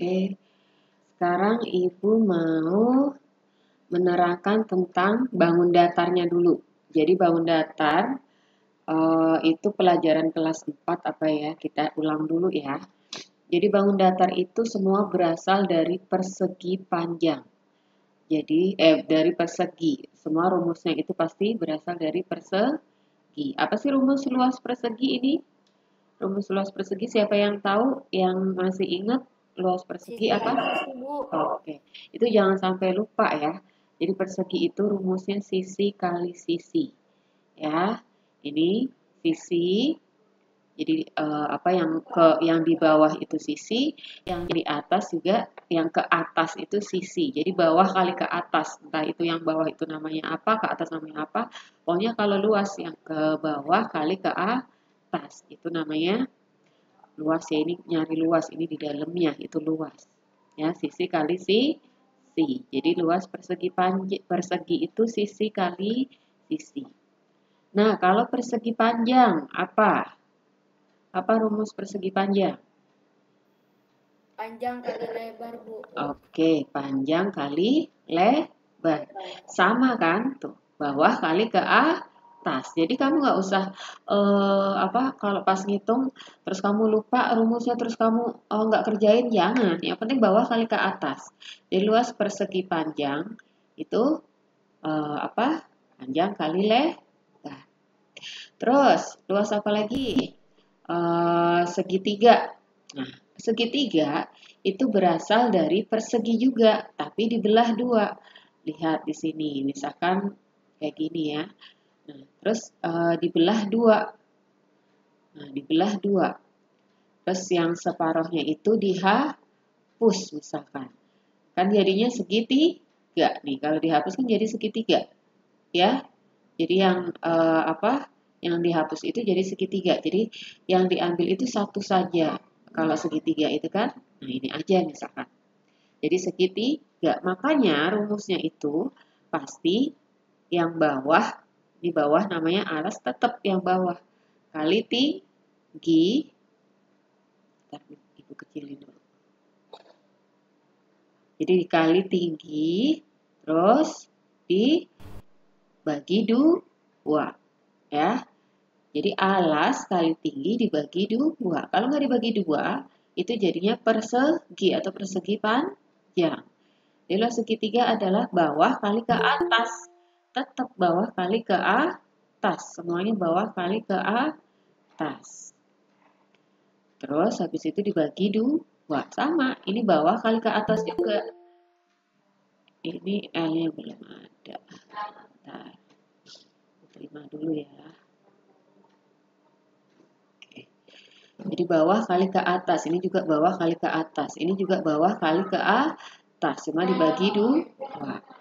Oke, sekarang Ibu mau menerangkan tentang bangun datarnya dulu. Jadi bangun datar itu pelajaran kelas 4 apa ya? Kita ulang dulu ya. Jadi bangun datar itu semua berasal dari persegi panjang. Jadi dari persegi. Semua rumusnya itu pasti berasal dari persegi. Apa sih rumus luas persegi ini? Rumus luas persegi siapa yang tahu? Yang masih ingat luas persegi Sisi apa? kali sisi, Bu. Oke. Itu jangan sampai lupa ya. Jadi persegi itu rumusnya sisi kali sisi. Ya. Ini sisi. Jadi apa yang di bawah itu sisi, yang di atas juga yang ke atas itu sisi. Jadi bawah kali ke atas. Entah itu yang bawah itu namanya apa, ke atas namanya apa. Pokoknya kalau luas yang ke bawah kali ke atas itu namanya luas ya. Ini nyari luas, ini di dalamnya itu luas. Ya, sisi kali sisi. Jadi luas persegi itu sisi kali sisi. Nah, kalau persegi panjang apa? Apa rumus persegi panjang? Panjang kali lebar, Bu. Oke, panjang kali lebar. Sama kan? Tuh, bawah kali ke atas. Jadi kamu nggak usah kalau pas ngitung terus kamu lupa rumusnya terus kamu nggak kerjain, jangan. Yang penting bawah kali ke atas. Jadi luas persegi panjang itu apa? Panjang kali lebar. Terus luas apa lagi? Segitiga. Nah, segitiga itu berasal dari persegi juga, tapi dibelah dua. Lihat di sini, misalkan kayak gini ya. Nah, terus dibelah dua. Nah, dibelah dua. Terus yang separohnya itu dihapus misalkan. Kan jadinya segitiga nih. Kalau dihapus kan jadi segitiga, ya. Jadi yang Yang dihapus itu jadi segitiga. Jadi yang diambil itu satu saja. Kalau segitiga itu kan, nah ini aja misalkan. Jadi segitiga. Makanya rumusnya itu pasti yang bawah, di bawah namanya alas tetap yang bawah. Kali tinggi, ntar Ibu kecilin dulu. Jadi dikali tinggi, terus dibagi dua. Ya, jadi alas kali tinggi dibagi dua. Kalau nggak dibagi dua, itu jadinya persegi atau persegi panjang. Jadi segitiga adalah bawah kali ke atas. Tetap bawah kali ke atas. Semuanya bawah kali ke atas. Terus habis itu dibagi dua. Sama, ini bawah kali ke atas juga. Ini L-nya belum ada. Bentar. Terima dulu ya. Jadi bawah kali ke atas, ini juga bawah kali ke atas, ini juga bawah kali ke atas, cuma dibagi dua,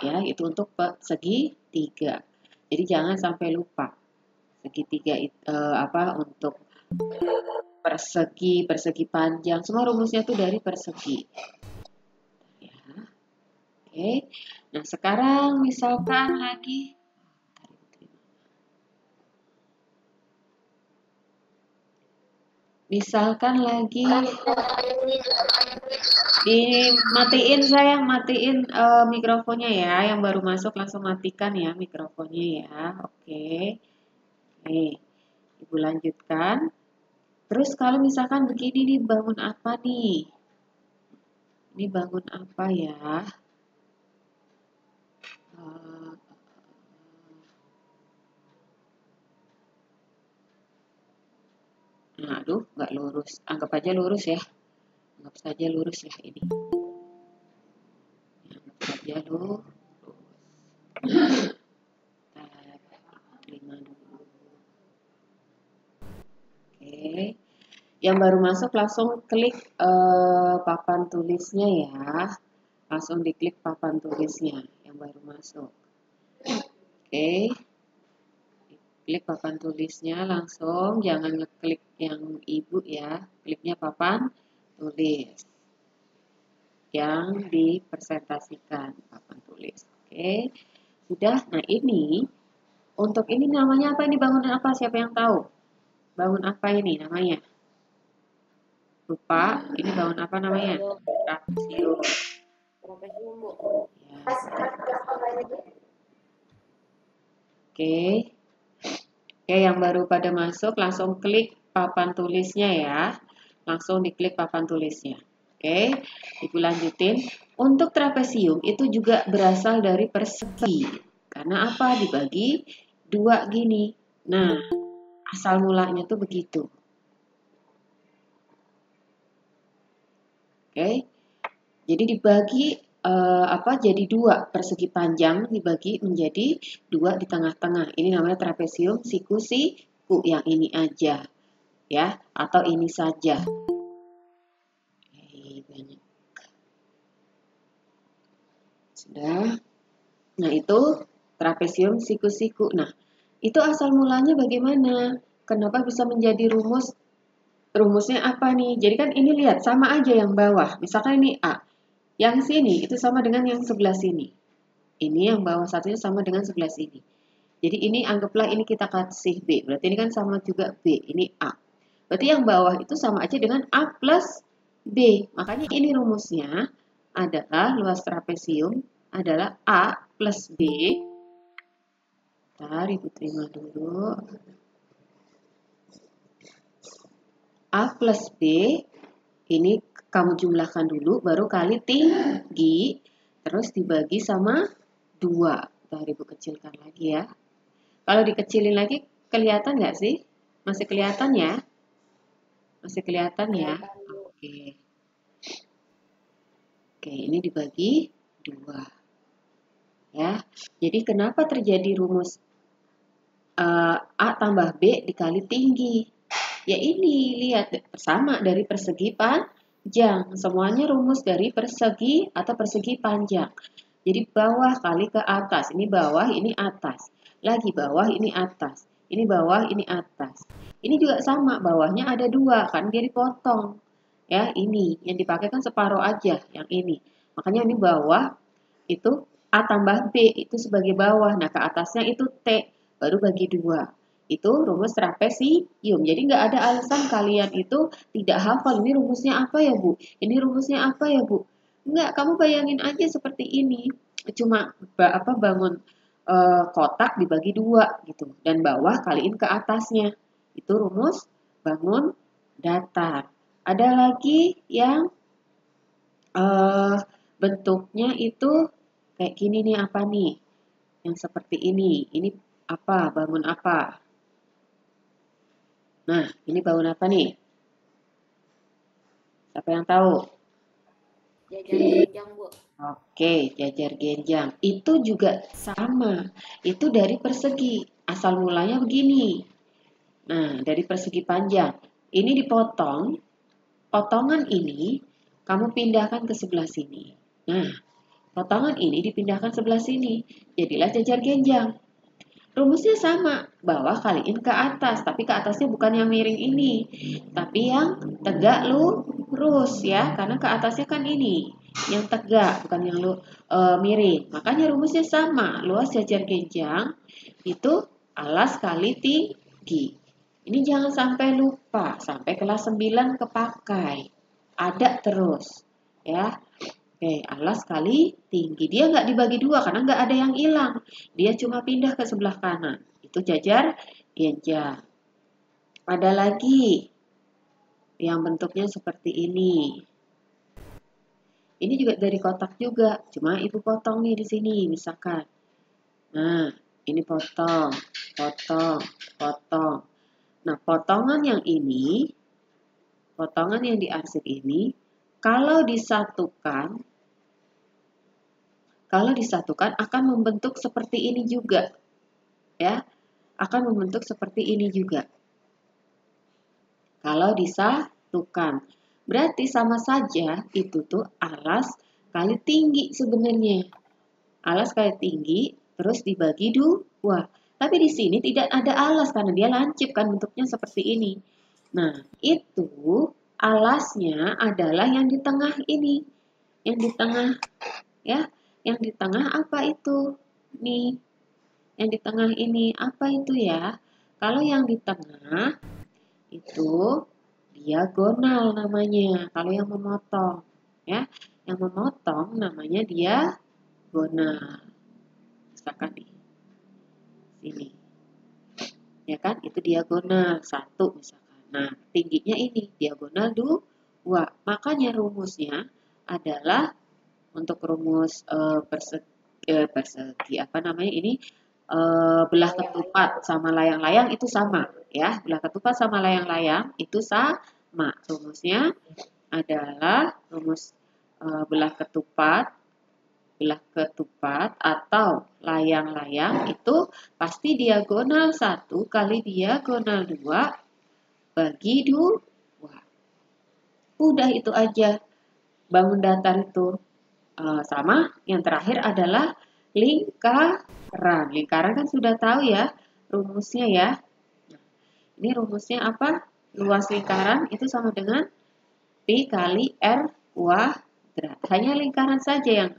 ya, itu untuk segitiga. Jadi jangan sampai lupa segitiga untuk persegi, persegi panjang, semua rumusnya tuh dari persegi. Ya, oke. Nah sekarang misalkan lagi. Misalkan lagi dimatiin sayang, matiin mikrofonnya ya. Yang baru masuk langsung matikan ya mikrofonnya ya. Oke. Nih, Ibu lanjutkan. Terus kalau misalkan begini nih, bangun apa nih? Ini bangun apa ya? Nah, aduh, nggak lurus. Anggap aja lurus ya. Anggap saja lurus ya ini. Anggap saja lurus. Terima dulu. Oke. Yang baru masuk langsung klik papan tulisnya ya. Langsung diklik papan tulisnya yang baru masuk. Oke. Klik papan tulisnya langsung, jangan ngeklik yang Ibu ya. Kliknya papan tulis yang dipresentasikan, papan tulis. Oke. Sudah. Nah, untuk ini namanya apa? Ini bangunan apa? Siapa yang tahu? Bangun apa ini namanya? Lupa, ini bangun apa namanya? Trapesium. Trapesium, Bu. Ya. Oke. Oke, yang baru pada masuk langsung klik papan tulisnya ya. Langsung diklik papan tulisnya. Oke, ibu lanjutin. Untuk trapesium itu juga berasal dari persegi. Karena apa? Dibagi dua gini. Nah, asal mulanya tuh begitu. Oke, jadi dibagi jadi dua, persegi panjang dibagi menjadi dua di tengah-tengah. Ini namanya trapesium siku yang ini aja, ya, atau ini saja. Oke, banyak. Sudah. Nah, itu trapesium siku. Nah, itu asal mulanya bagaimana? Kenapa bisa menjadi rumus? Rumusnya apa nih? Jadi kan ini lihat sama aja yang bawah. Misalkan ini A. Yang sini itu sama dengan yang sebelah sini. Ini yang bawah satunya sama dengan sebelah sini. Jadi ini anggaplah ini kita kasih B. Berarti ini kan sama juga B. Ini A. Berarti yang bawah itu sama aja dengan A plus B. Makanya ini rumusnya adalah luas trapesium adalah A plus B. Bentar, Ibu terima dulu. A plus B. Ini kamu jumlahkan dulu, baru kali tinggi. Terus dibagi sama 2. Bentar, Ibu kecilkan lagi ya. Kalau dikecilin lagi, kelihatan nggak sih? Masih kelihatan ya? Masih kelihatan ya? Oke. Oke, ini dibagi 2. Ya. Jadi kenapa terjadi rumus A tambah B dikali tinggi? Ya ini, lihat, sama dari persegi panjang. Semuanya rumus dari persegi atau persegi panjang. Jadi bawah kali ke atas. Ini bawah, ini atas. Lagi bawah, ini atas. Ini bawah, ini atas. Ini juga sama, bawahnya ada 2, kan dia dipotong. Ya, ini yang dipakai kan separuh aja, yang ini. Makanya ini bawah itu A tambah B itu sebagai bawah. Nah, ke atasnya itu T, baru bagi 2. Itu rumus trapesium. Jadi nggak ada alasan kalian itu tidak hafal. Ini rumusnya apa ya, Bu? Ini rumusnya apa ya, Bu? Enggak, kamu bayangin aja seperti ini. Cuma bangun kotak dibagi 2 gitu. Dan bawah kaliin ke atasnya. Itu rumus bangun datar. Ada lagi yang bentuknya itu kayak gini nih, apa nih? Yang seperti ini. Ini apa? Bangun apa? Nah, ini bangun apa nih? Siapa yang tahu? Jajar genjang, Bu. Oke, jajar genjang. Itu juga sama. Itu dari persegi. Asal mulanya begini. Nah, dari persegi panjang. Ini dipotong. Potongan ini kamu pindahkan ke sebelah sini. Nah, potongan ini dipindahkan sebelah sini. Jadilah jajar genjang. Rumusnya sama, bawah kaliin ke atas, tapi ke atasnya bukan yang miring ini, tapi yang tegak lurus ya, karena ke atasnya kan ini, yang tegak, bukan yang miring. Makanya rumusnya sama, luas jajar genjang itu alas kali tinggi. Ini jangan sampai lupa, sampai kelas 9 kepakai. Ada terus, ya. Oke, alas kali tinggi. Dia nggak dibagi 2 karena nggak ada yang hilang. Dia cuma pindah ke sebelah kanan. Itu jajar genjang. Ada lagi yang bentuknya seperti ini. Ini juga dari kotak juga. Cuma ibu potong nih di sini, misalkan. Nah, ini potong, potong, potong. Nah, potongan yang ini, potongan yang diarsip ini, kalau disatukan akan membentuk seperti ini juga. Ya, akan membentuk seperti ini juga. Kalau disatukan. Berarti sama saja itu tuh alas kali tinggi sebenarnya. Alas kali tinggi terus dibagi 2. Tapi di sini tidak ada alas karena dia lancip kan bentuknya seperti ini. Nah, itu alasnya adalah yang di tengah ini. Yang di tengah ya. Yang di tengah apa itu? Nih, yang di tengah ini apa itu ya? Kalau yang di tengah itu diagonal namanya. Kalau yang memotong, ya, yang memotong namanya diagonal. Misalkan nih, sini, ya kan? Itu diagonal 1 misalkan. Nah, tingginya ini diagonal 2. Makanya rumusnya adalah untuk rumus persegi apa namanya ini belah ketupat sama layang-layang itu sama ya. Belah ketupat sama layang-layang itu sama. Rumusnya adalah rumus belah ketupat atau layang-layang itu pasti diagonal 1 kali diagonal 2 bagi 2. Udah itu aja. Bangun datar itu. Sama yang terakhir adalah lingkaran. Lingkaran kan sudah tahu ya rumusnya ya. Ini rumusnya apa? Luas lingkaran itu sama dengan Pi kali R kuadrat. Hanya lingkaran saja yang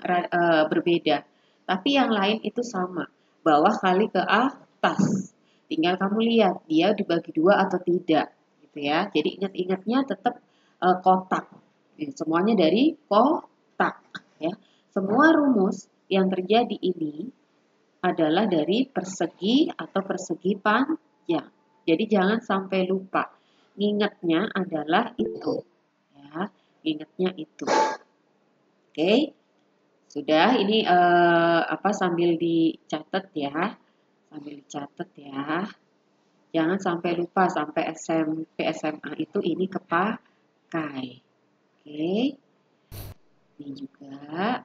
berbeda. Tapi yang lain itu sama. Bawah kali ke atas. Tinggal kamu lihat dia dibagi 2 atau tidak. Gitu ya. Jadi ingat-ingatnya tetap kotak. Semuanya dari kotak. Ya. Semua rumus yang terjadi ini adalah dari persegi atau persegi panjang. Jadi jangan sampai lupa. Ingatnya adalah itu. Ya, ingatnya itu. Oke. Sudah, ini sambil dicatat ya. Sambil dicatat ya. Jangan sampai lupa sampai SMP SMA itu ini kepakai. Oke. Ini juga.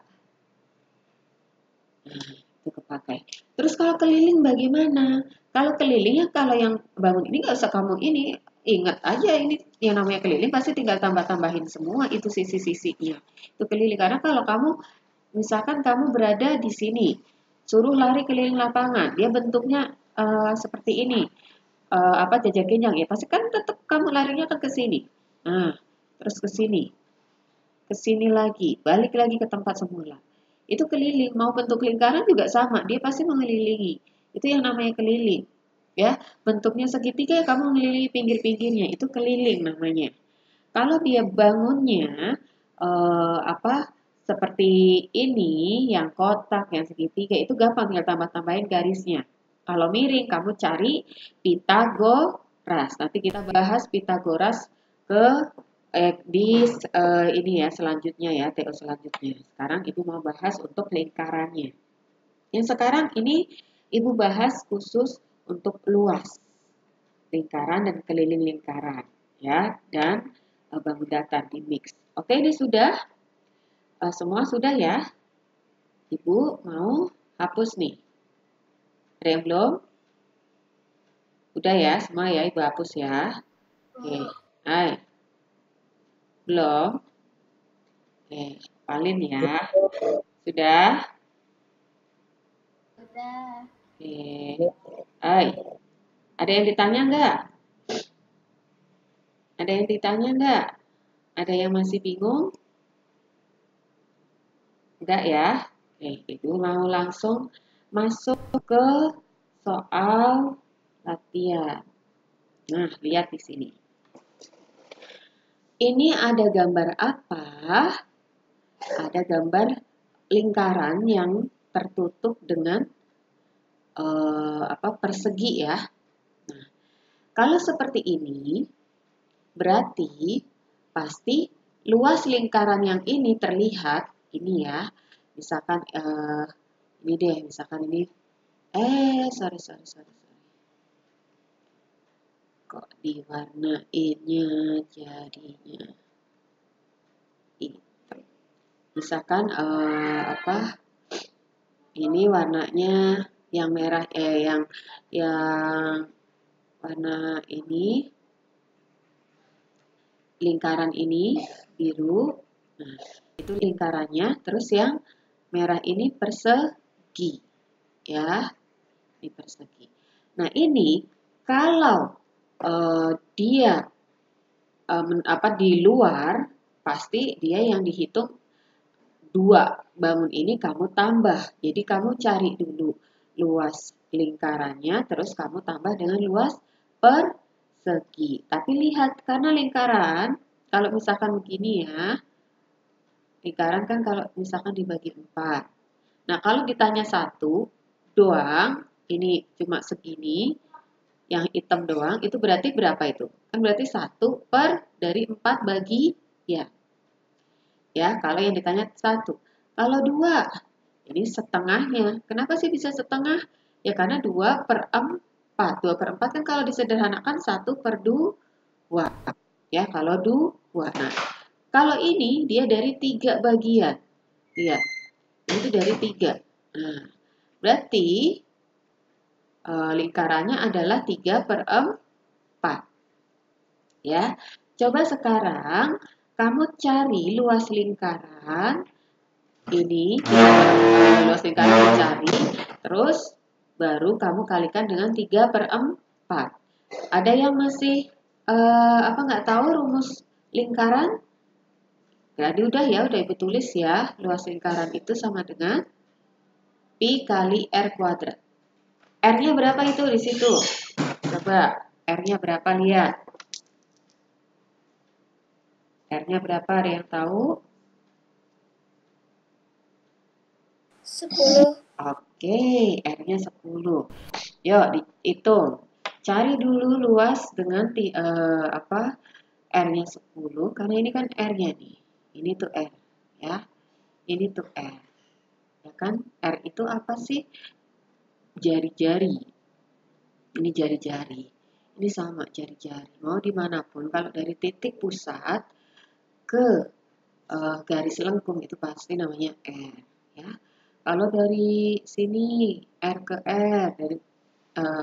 Nah, itu kepakai. Terus kalau keliling bagaimana? Kalau keliling ya kalau yang bangun ini nggak usah kamu ini. Ingat aja ini yang namanya keliling pasti tinggal tambah-tambahin semua itu sisi-sisinya. Itu keliling karena kalau kamu misalkan kamu berada di sini, suruh lari keliling lapangan, dia bentuknya seperti ini. Jajak genjang ya, pasti kan tetap kamu larinya kan ke sini. Nah, terus ke sini lagi, balik lagi ke tempat semula. Itu keliling, mau bentuk lingkaran juga sama, dia pasti mengelilingi. Itu yang namanya keliling. Ya, bentuknya segitiga ya kamu mengelilingi pinggir-pinggirnya, itu keliling namanya. Kalau dia bangunnya seperti ini, yang kotak, yang segitiga, itu gampang tinggal tambah-tambahin garisnya. Kalau miring, kamu cari Pitagoras. Nanti kita bahas Pitagoras ini ya selanjutnya ya, TO selanjutnya. Sekarang Ibu mau bahas untuk lingkarannya. Yang sekarang ini Ibu bahas khusus untuk luas lingkaran dan keliling lingkaran ya, dan bangun datar di mix. Oke, ini sudah semua sudah ya. Ibu mau hapus nih. Ada yang belum? Udah ya, semua ya Ibu hapus ya. Oke. Hai. Belum? Oke, hafalin ya. Sudah? Udah. Oke. Hai. Ada yang ditanya nggak? Ada yang ditanya nggak? Ada yang masih bingung? Enggak ya? Oke, Ibu mau langsung masuk ke soal latihan. Nah, lihat di sini. Ini ada gambar apa? Ada gambar lingkaran yang tertutup dengan persegi ya. Nah, kalau seperti ini, berarti pasti luas lingkaran yang ini terlihat ini ya. Misalkan ini deh, misalkan ini. Sorry. Kok diwarnainnya jadinya hitam. Misalkan ini warnanya yang merah yang warna ini lingkaran ini biru. Nah, itu lingkarannya, terus yang merah ini persegi. Ya. Ini persegi. Nah, ini kalau dia di luar, pasti dia yang dihitung 2 bangun ini kamu tambah. Jadi kamu cari dulu luas lingkarannya, terus kamu tambah dengan luas persegi. persegi. Tapi lihat, karena lingkaran, kalau misalkan begini ya, lingkaran kan kalau misalkan dibagi 4. Nah, kalau ditanya 1 doang, ini cuma segini, yang hitam doang, itu berarti berapa itu? Kan berarti 1 per dari 4 bagian. Ya, kalau yang ditanya 1. Kalau 2, ini setengahnya. Kenapa sih bisa setengah? Ya karena 2 per 4. 2 per 4 kan kalau disederhanakan 1 per 2. Ya, kalau 2. Nah, kalau ini dia dari 3 bagian. Lihat, itu dari 3. Nah, berarti lingkarannya adalah 3 per 4. Ya, coba sekarang kamu cari luas lingkaran. Ini luas lingkaran dicari, terus baru kamu kalikan dengan 3 per 4. Ada yang masih nggak tahu rumus lingkaran? Jadi udah ibu tulis ya, luas lingkaran itu sama dengan pi kali r kuadrat. R-nya berapa itu di situ? Coba R-nya berapa, lihat. R-nya berapa, ada yang tahu? 10. Oke, R-nya 10. Yuk, dihitung. Cari dulu luas dengan R-nya 10, karena ini kan R-nya nih. Ini tuh R, ya. Ini tuh R. Ya kan? R itu apa sih? Jari-jari. Ini jari-jari. Ini sama jari-jari. Mau dimanapun, kalau dari titik pusat ke garis lengkung itu pasti namanya R. Ya. Kalau dari sini R ke R, dari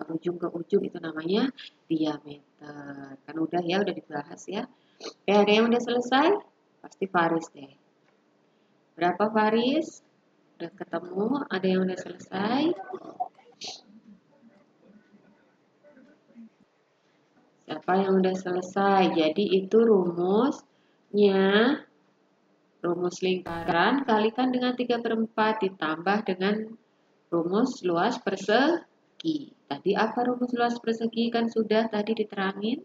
ujung ke ujung itu namanya diameter. Kan udah ya, udah dibahas ya. Oke, ada yang udah selesai? Pasti Faris deh. Berapa Faris? Udah ketemu? Ada yang udah selesai? Siapa yang udah selesai? Jadi itu rumusnya, rumus lingkaran kalikan dengan 3 per 4 ditambah dengan rumus luas persegi. Tadi apa rumus luas persegi? Kan sudah tadi diterangin.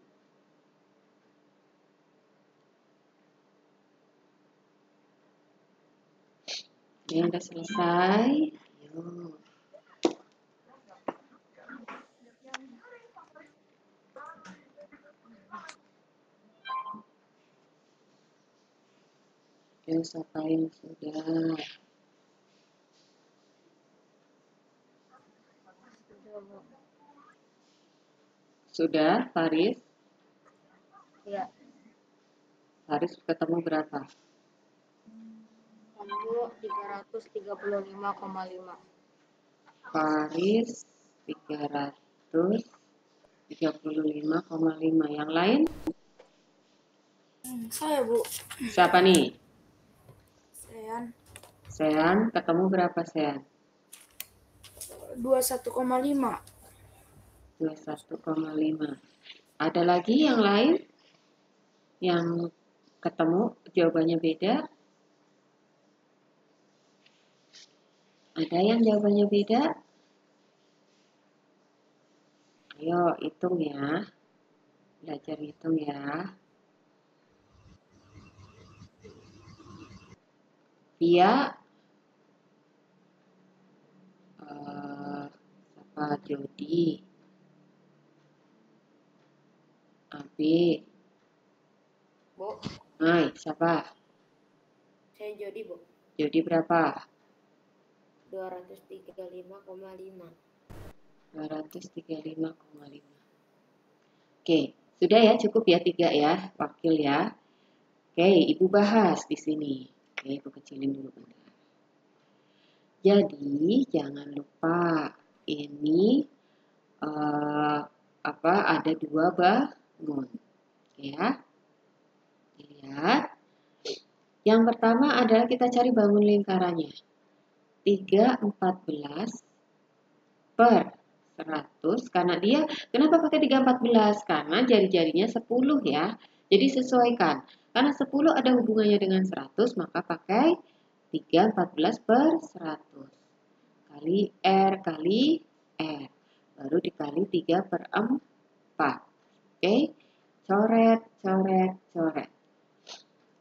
Ini udah selesai. Yuk. Yuk, siapa yang sudah? Sudah, Faris? Ya. Faris ketemu berapa? Kamu 335,5. Faris 335,5. Yang lain? Saya, Bu. Siapa nih? Sean. Sean, ketemu berapa Sean? 21,5. 21,5. Ada lagi yang lain? Yang ketemu jawabannya beda? Ada yang jawabannya beda? Ayo hitung ya. Belajar hitung ya. Via siapa? Jody. Abi. Bu. Hai, siapa? Saya Jody, Bu. Jody berapa? 235,5. 235,5. Oke, sudah ya, cukup ya 3 ya, wakil ya. Oke, Ibu bahas di sini. Oke, Ibu kecilin dulu bentar. Jadi, jangan lupa ini ada 2 bangun. Ya. Lihat. Yang pertama adalah kita cari bangun lingkarannya. 314 per 100, karena dia, kenapa pakai 314? Karena jari-jarinya 10 ya. Jadi sesuaikan. Karena 10 ada hubungannya dengan 100, maka pakai 314 per 100. Kali R kali R. Baru dikali 3 per 4. Oke, coret, coret, coret.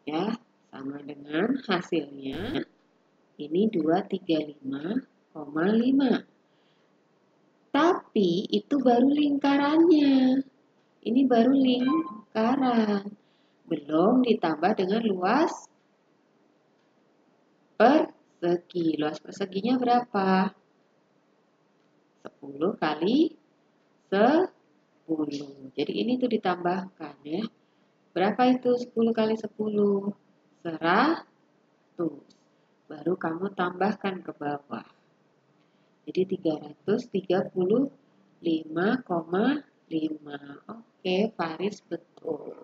Ya, sama dengan hasilnya. Ini 235,5. Tapi itu baru lingkarannya. Ini baru lingkaran. Belum ditambah dengan luas persegi. Luas perseginya berapa? 10 kali 10. Jadi ini tuh ditambahkan ya. Berapa itu 10 kali 10? 100. Baru kamu tambahkan ke bawah. Jadi 335,5. Oke, Faris betul.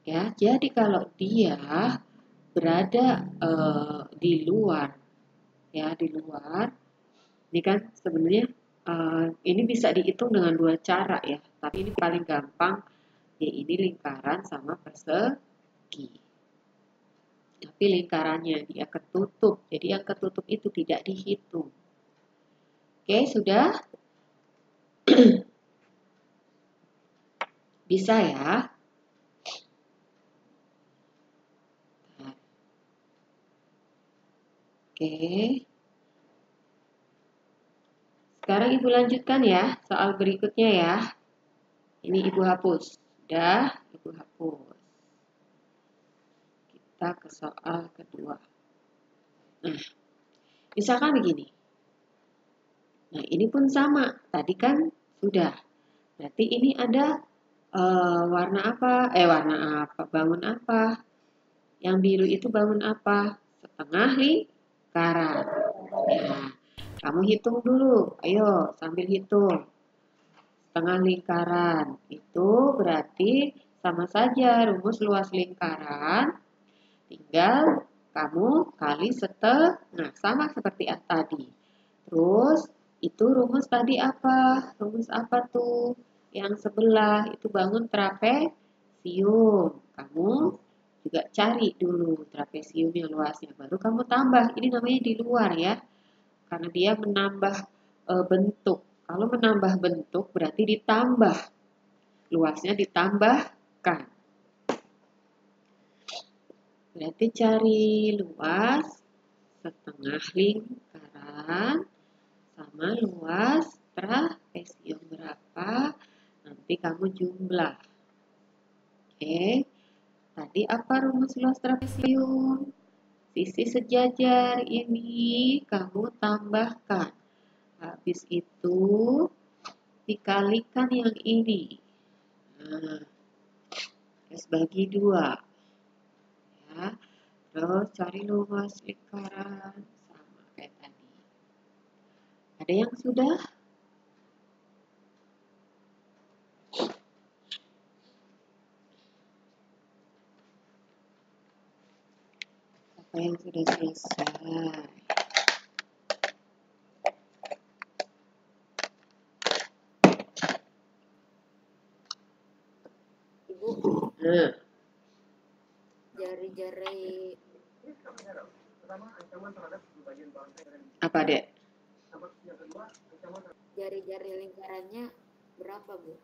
Ya, jadi kalau dia berada di luar, ya di luar, ini kan sebenarnya ini bisa dihitung dengan dua cara ya, tapi ini paling gampang, ya ini lingkaran sama persegi. Tapi lingkarannya dia ketutup, jadi yang ketutup itu tidak dihitung. Oke, sudah? Bisa ya? Oke. Sekarang Ibu lanjutkan ya, soal berikutnya ya. Ini Ibu hapus. Sudah, Ibu hapus. Kita ke soal kedua. Nah, misalkan begini. Nah, ini pun sama. Tadi kan sudah. Berarti ini ada warna apa? Warna apa? Bangun apa? Yang biru itu bangun apa? Setengah lingkaran. Nah, kamu hitung dulu. Ayo, sambil hitung. Setengah lingkaran. Itu berarti sama saja rumus luas lingkaran. Tinggal kamu kali setengah. Sama seperti yang tadi. Terus, itu rumus tadi apa? Rumus apa tuh? Yang sebelah itu bangun trapesium. Kamu juga cari dulu trapesium yang luasnya. Baru kamu tambah. Ini namanya di luar ya. Karena dia menambah bentuk. Kalau menambah bentuk berarti ditambah. Luasnya ditambahkan. Berarti cari luas setengah lingkaran sama luas trapesium berapa. Nanti kamu jumlah. Oke. Tadi apa rumus luas trapesium? Sisi sejajar ini kamu tambahkan. Habis itu dikalikan yang ini. Nah, terus bagi 2. Ya. Terus cari luas lingkaran sama kayak tadi. Ada yang sudah? Apa yang sudah selesai? Ibu, Nah, jari-jari apa dek? jari-jari lingkarannya berapa, Bu?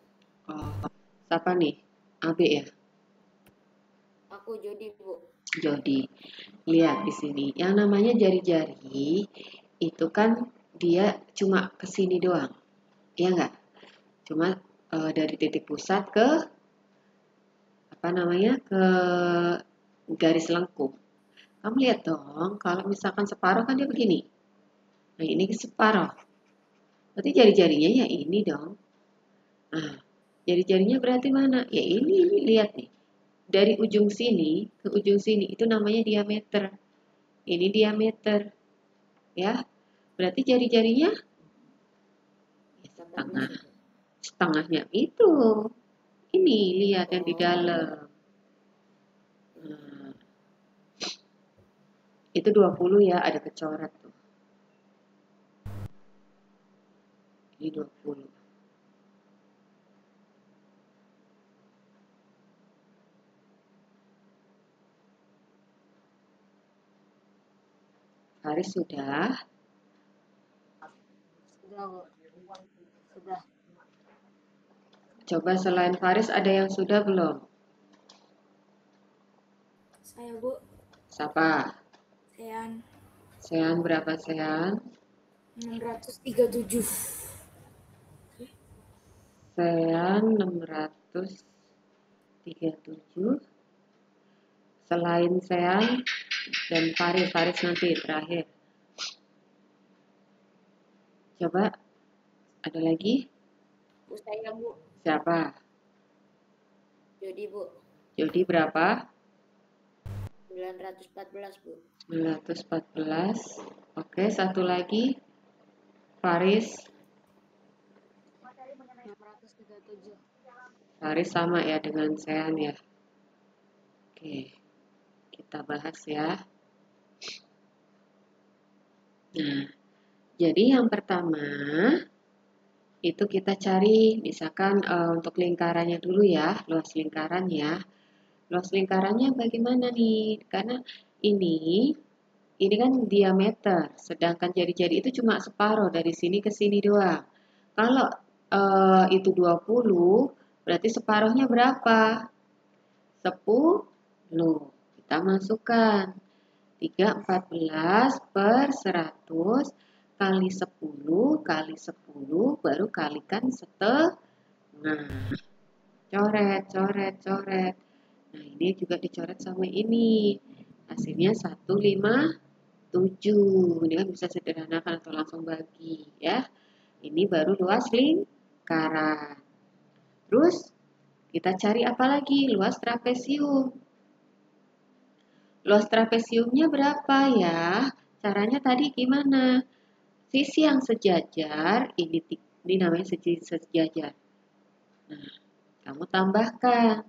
Oh, siapa nih? AB ya? Aku Jody, Bu. Jody. Lihat di sini. Yang namanya jari-jari itu kan dia cuma ke sini doang. Iya nggak? Cuma dari titik pusat ke apa namanya? Ke garis lengkung. Kamu lihat dong, kalau misalkan separuh kan dia begini. Nah, ini separuh. Berarti jari-jarinya ya ini dong. Nah, jari-jarinya berarti mana? Ya ini lihat nih. Dari ujung sini ke ujung sini itu namanya diameter. Ini diameter. Ya. Berarti jari-jarinya ya, setengah. Setengahnya itu. Ini lihat yang di dalam. Nah, itu 20 ya, ada kecoret tuh. Ini 20. Haris sudah. Sudah, Bu. Sudah. Coba selain Faris ada yang sudah belum? Saya, Bu. Siapa? Sean. Sean berapa Sean? 637. Sean 637. Selain Sean dan Faris nanti terakhir. Coba ada lagi? Bu, saya, Bu. Siapa? Jody, Bu. Jody berapa? 914, Bu. 914. Oke, satu lagi. Faris. 637. Faris sama ya dengan Sean ya. Oke, kita bahas ya. Nah, jadi yang pertama itu kita cari misalkan untuk lingkarannya dulu ya, luas lingkarannya. Luas lingkarannya bagaimana nih? Karena ini kan diameter, sedangkan jari-jari itu cuma separuh dari sini ke sini doang. Kalau itu 20, berarti separuhnya berapa? 10. Kita masukkan 314 per 100 kali 10 kali 10 baru kalikan setengah. Coret, coret, coret. Nah, ini juga dicoret sama ini. Hasilnya 157. Ini kan bisa sederhanakan atau langsung bagi ya. Ini baru luas lingkaran. Terus kita cari apa lagi? Luas trapesium. Luas trapesiumnya berapa ya? Caranya tadi gimana? Sisi yang sejajar, ini namanya sisi sejajar. Nah, kamu tambahkan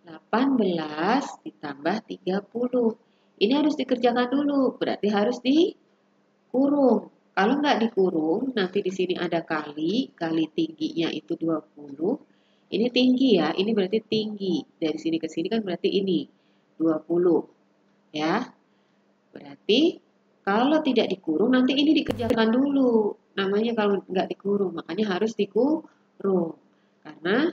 18 ditambah 30. Ini harus dikerjakan dulu, berarti harus dikurung. Kalau nggak dikurung, nanti di sini ada kali tingginya itu 20. Ini tinggi ya, ini berarti tinggi. Dari sini ke sini kan berarti ini 20. Ya, berarti kalau tidak dikurung, nanti ini dikerjakan dulu. Namanya kalau nggak dikurung, makanya harus dikurung. Karena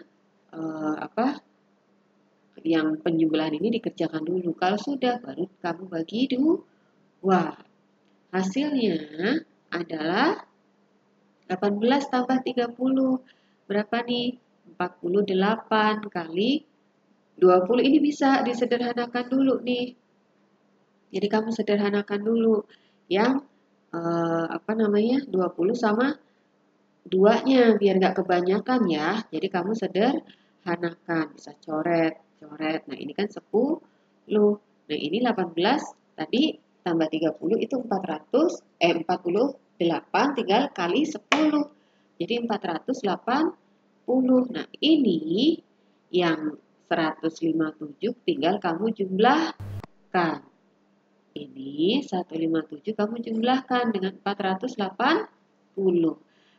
yang penjumlahan ini dikerjakan dulu. Kalau sudah, baru kamu bagi dua. Hasilnya adalah 18 tambah 30. Berapa nih? 48 kali 20. Ini bisa disederhanakan dulu nih. Jadi kamu sederhanakan dulu. Yang 20 sama 2-nya biar nggak kebanyakan ya. Jadi kamu sederhanakan. Bisa coret. Nah, ini kan 10. Nah, ini 18 tadi tambah 30 itu 48 tinggal kali 10. Jadi 480. Nah, ini yang 157 tinggal kamu jumlahkan. Ini 157 kamu jumlahkan dengan 480.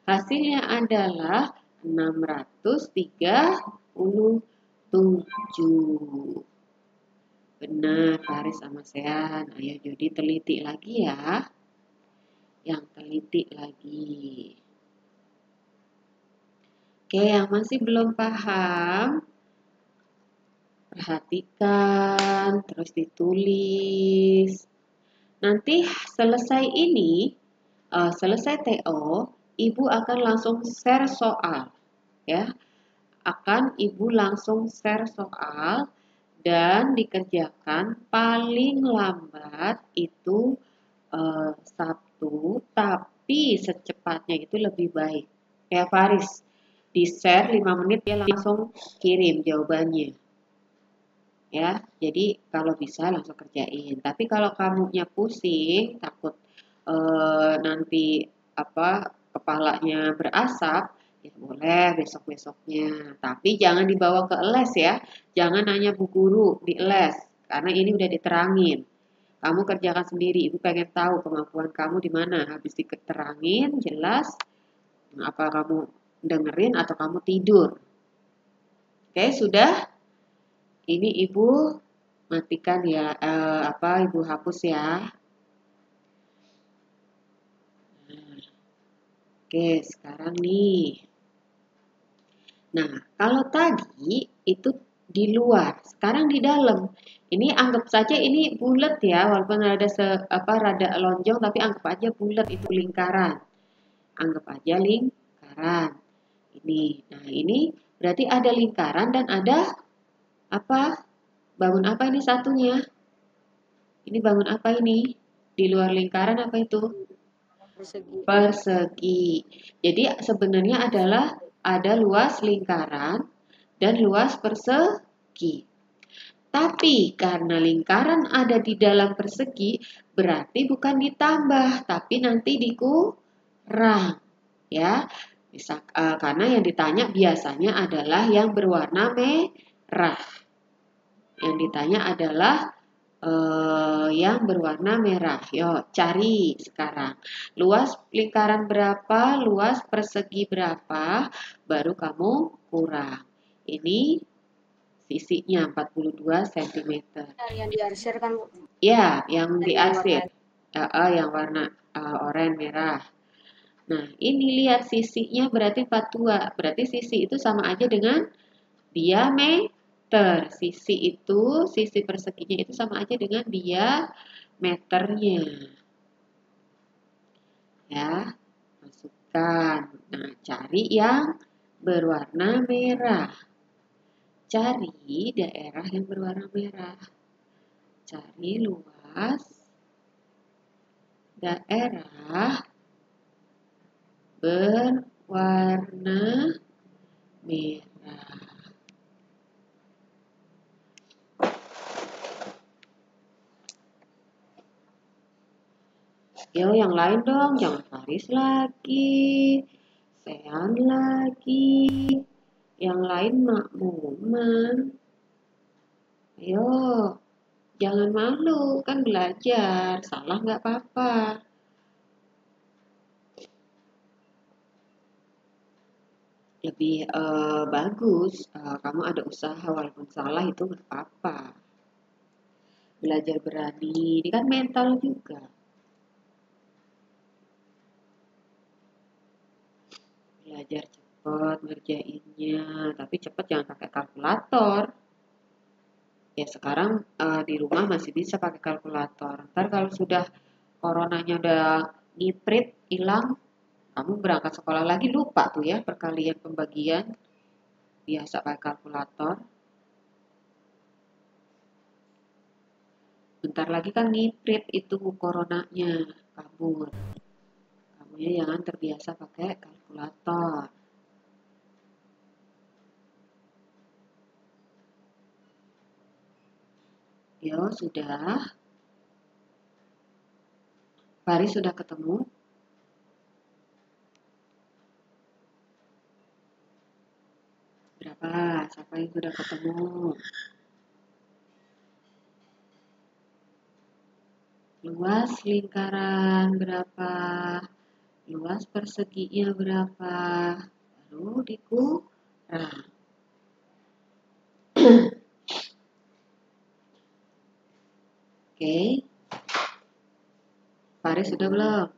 Hasilnya adalah 637. Benar, Faris sama Sean. Ayo jadi teliti lagi ya. Yang teliti lagi. Oke, yang masih belum paham, perhatikan, terus ditulis. Nanti selesai ini, selesai TO, Ibu akan langsung share soal. Ya, akan Ibu langsung share soal dan dikerjakan paling lambat itu Sabtu, tapi secepatnya itu lebih baik. Kayak Faris, di share 5 menit dia langsung kirim jawabannya. Ya, jadi kalau bisa langsung kerjain. Tapi kalau kamunya pusing, takut nanti kepalanya berasap, ya boleh besok-besoknya. Tapi jangan dibawa ke les ya. Jangan nanya bu guru di les, karena ini udah diterangin. Kamu kerjakan sendiri. Ibu pengen tahu kemampuan kamu di mana. Habis diterangin, jelas. Apa kamu dengerin atau kamu tidur? Oke, sudah? Ini Ibu matikan ya, Ibu hapus ya. Oke, sekarang nih. Nah, kalau tadi itu di luar, sekarang di dalam. Ini anggap saja ini bulat ya, walaupun rada lonjong, tapi anggap aja bulat itu lingkaran. Anggap aja lingkaran. Ini. Nah, ini berarti ada lingkaran dan ada apa? Bangun apa ini satunya? Ini bangun apa ini? Di luar lingkaran apa itu? Persegi. Persegi. Jadi sebenarnya adalah ada luas lingkaran dan luas persegi. Tapi karena lingkaran ada di dalam persegi, berarti bukan ditambah, tapi nanti dikurang. Ya, karena yang ditanya biasanya adalah yang berwarna merah. Yang ditanya adalah yang berwarna merah. Yuk, cari sekarang. Luas lingkaran berapa, luas persegi berapa, baru kamu kurang. Ini sisinya 42 cm. Yang diarsir kan, Bu? Ya, yang Yang diarsir. Yang warna oranye merah. Nah, ini lihat sisinya berarti 42. Berarti sisi itu sama aja dengan diameter. Sisi perseginya itu sama aja dengan diameternya. Ya, masukkan. Nah, cari yang berwarna merah. Cari daerah yang berwarna merah. Cari luas daerah berwarna merah. Yo, yang lain dong, jangan Faris lagi, Sean lagi, yang lain makmuman. Ayo, jangan malu, kan belajar, salah nggak apa-apa. Lebih bagus, kamu ada usaha walaupun salah itu nggak apa-apa. Belajar berani, ini kan mental juga. Belajar cepat ngerjainnya, tapi cepat jangan pakai kalkulator. Ya sekarang di rumah masih bisa pakai kalkulator. Ntar kalau sudah coronanya udah ngiprit, hilang, kamu berangkat sekolah lagi lupa tuh ya perkalian pembagian. Biasa pakai kalkulator. Bentar lagi kan ngiprit itu coronanya, kabur. Kamunya jangan terbiasa pakai kalkulator. Yo, sudah. Faris sudah ketemu? Berapa? Siapa yang sudah ketemu? Luas lingkaran berapa? Luas perseginya berapa? Baru dikurang. Oke. Faris sudah belum?